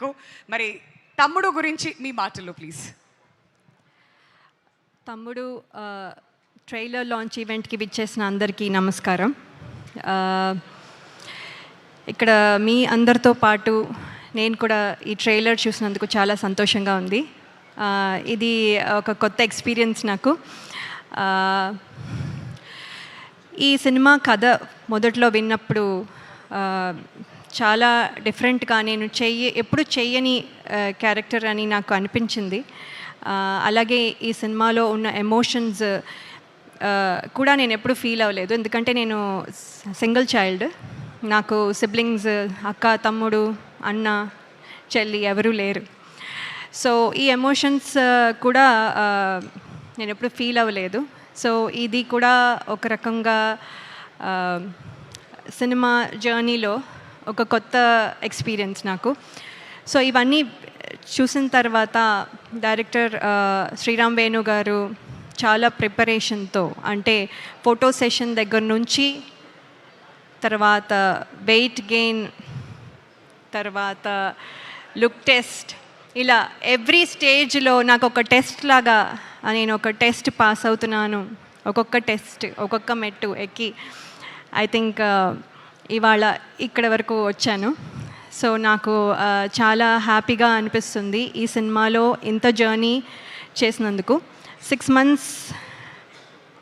వచ్చినందుకు. మరి తమ్ముడు గురించి మీ మాటల్లో ప్లీజ్. తమ్ముడు ట్రైలర్ లాంచ్ ఈవెంట్కి విచ్చేసిన అందరికీ నమస్కారం. ఇక్కడ మీ అందరితో పాటు నేను కూడా ఈ ట్రైలర్ చూసినందుకు చాలా సంతోషంగా ఉంది. ఇది ఒక కొత్త ఎక్స్పీరియన్స్ నాకు. ఈ సినిమా కథ మొదట్లో విన్నప్పుడు చాలా డిఫరెంట్గా, నేను ఎప్పుడు చెయ్యని క్యారెక్టర్ అని నాకు అనిపించింది. అలాగే ఈ సినిమాలో ఉన్న ఎమోషన్స్ కూడా నేను ఎప్పుడు ఫీల్ అవ్వలేదు, ఎందుకంటే నేను సింగిల్ చైల్డ్. నాకు సిబ్లింగ్స్, అక్క, తమ్ముడు, అన్న, చెల్లి ఎవరూ లేరు. సో ఈ ఎమోషన్స్ కూడా నేను ఎప్పుడు ఫీల్ అవ్వలేదు. సో ఇది కూడా ఒక రకంగా సినిమా జర్నీలో ఒక కొత్త ఎక్స్పీరియన్స్ నాకు. సో ఇవన్నీ చూసిన తర్వాత డైరెక్టర్ శ్రీరామ్ వేణు గారు చాలా ప్రిపరేషన్తో, అంటే ఫోటో సెషన్ దగ్గర నుంచి తర్వాత వెయిట్ గెయిన్, తర్వాత లుక్ టెస్ట్, ఇలా ఎవ్రీ స్టేజ్లో నాకు ఒక టెస్ట్ లాగా నేను ఒక టెస్ట్ పాస్ అవుతున్నాను. ఒక్కొక్క టెస్ట్, ఒక్కొక్క మెట్టు ఎక్కి ఐ థింక్ ఇవాళ ఇక్కడ వరకు వచ్చాను. సో నాకు చాలా హ్యాపీగా అనిపిస్తుంది ఈ సినిమాలో ఇంత జర్నీ చేసినందుకు. 6 months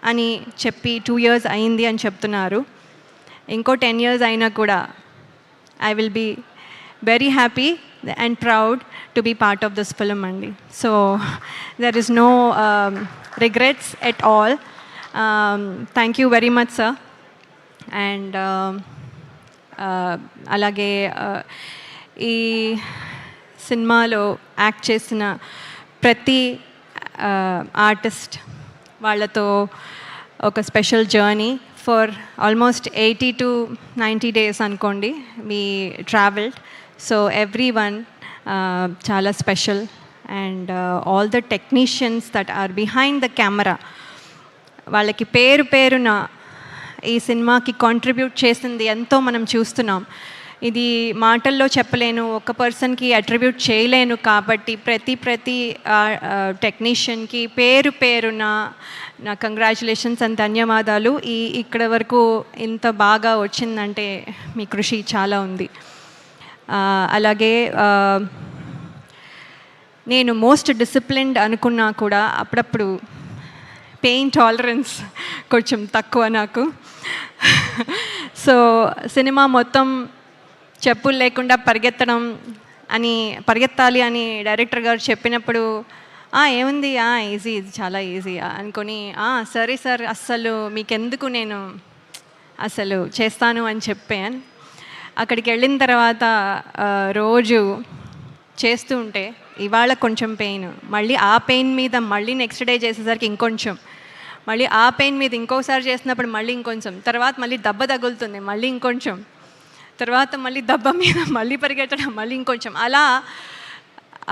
అని చెప్పి 2 years అయింది అని చెప్తున్నారు. ఇంకో 10 years అయినా కూడా I will be very happy and proud to be part of this film అండి. So there is no regrets at all. Thank you very much sir. And అలాగే ఈ సినిమాలో యాక్ట్ చేసిన ప్రతి ఆర్టిస్ట్ వాళ్ళతో ఒక special journey for almost 80 to 90 days అనుకోండి we traveled. So everyone చాలా special. And all the technicians that are behind the camera, వాళ్ళకి పేరు పేరున ఈ సినిమాకి కాంట్రిబ్యూట్ చేసింది ఎంతో మనం చూస్తున్నాం. ఇది మాటల్లో చెప్పలేను, ఒక పర్సన్కి అట్రిబ్యూట్ చేయలేను. కాబట్టి ప్రతి టెక్నీషియన్కి పేరు పేరున నా కంగ్రాచులేషన్స్ అండ్ ధన్యవాదాలు. ఇక్కడ వరకు ఇంత బాగా వచ్చిందంటే మీ కృషి చాలా ఉంది. అలాగే నేను మోస్ట్ డిసిప్లిన్డ్ అనుకున్నా కూడా అప్పుడప్పుడు పెయిన్ టాలరెన్స్ కొంచెం తక్కువ నాకు. సో సినిమా మొత్తం చెప్పులు లేకుండా పరిగెత్తాలి అని డైరెక్టర్ గారు చెప్పినప్పుడు ఏముంది ఈజీ, ఇది చాలా ఈజీ అనుకొని సరే సార్ అస్సలు మీకెందుకు, నేను అసలు చేస్తాను అని చెప్పాను. అక్కడికి వెళ్ళిన తర్వాత రోజు చేస్తూ ఉంటే ఇవాళ కొంచెం పెయిన్, మళ్ళీ ఆ పెయిన్ మీద మళ్ళీ నెక్స్ట్ డే చేసేసరికి ఇంకొంచెం, మళ్ళీ ఆ పెయిన్ మీద ఇంకోసారి చేసినప్పుడు మళ్ళీ ఇంకొంచెం, తర్వాత మళ్ళీ దెబ్బ తగులుతుంది మళ్ళీ ఇంకొంచెం, తర్వాత మళ్ళీ దెబ్బ మీద మళ్ళీ పరిగెత్తడం మళ్ళీ ఇంకొంచెం. అలా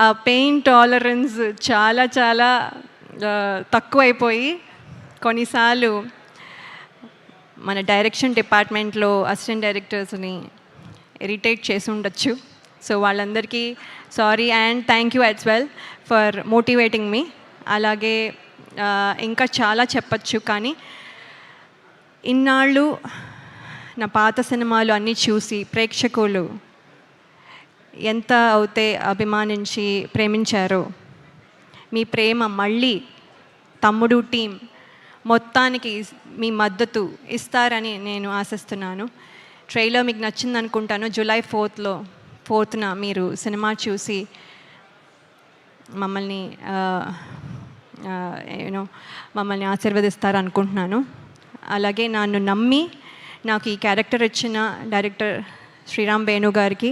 ఆ పెయిన్ టాలరెన్స్ చాలా చాలా తక్కువైపోయి కొన్నిసార్లు మన డైరెక్షన్ డిపార్ట్మెంట్లో అసిస్టెంట్ డైరెక్టర్స్ని ఇరిటేట్ చేసి ఉండొచ్చు. సో వాళ్ళందరికీ sorry and thank you as well for motivating me. అలాగే ఇంకా చాలా చెప్పచ్చు, కానీ ఇన్నాళ్ళు నా పాత సినిమాలు అన్నీ చూసి ప్రేక్షకులు ఎంత అయితే అభిమానించి ప్రేమించారో, మీ ప్రేమ మళ్ళీ తమ్ముడు టీం మొత్తానికి మీ మద్దతు ఇస్తారని నేను ఆశిస్తున్నాను. ట్రైలర్ మీకు నచ్చింది అనుకుంటాను. July 4th మీరు సినిమా చూసి మమ్మల్ని ఆశీర్వదిస్తారు అనుకుంటున్నాను. అలాగే నన్ను నమ్మి నాకు ఈ క్యారెక్టర్ ఇచ్చిన డైరెక్టర్ శ్రీరామ్ వేణు గారికి,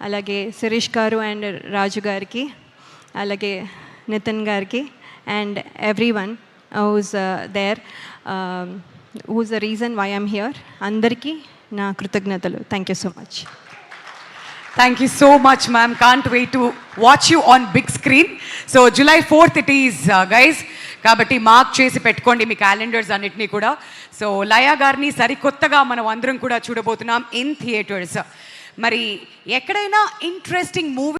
అలాగే శిరీష్ గారు అండ్ రాజు గారికి, అలాగే నితిన్ గారికి and everyone who's there, who's the reason why I'm here, అందరికీ నా కృతజ్ఞతలు. Thank you so much. Thank you so much ma'am. Can't wait to watch you on big screen. So July 4th it is guys. కాబట్టి mark చేసి పెట్టుకోండి మీ calendars అన్నిటినీ కూడా. So లయ గారిని సరికొత్తగా మనం అందరం కూడా చూడబోతున్నాం ఇన్ థియేటర్స్. మరి ఎక్కడైనా ఇంట్రెస్టింగ్ మూవీ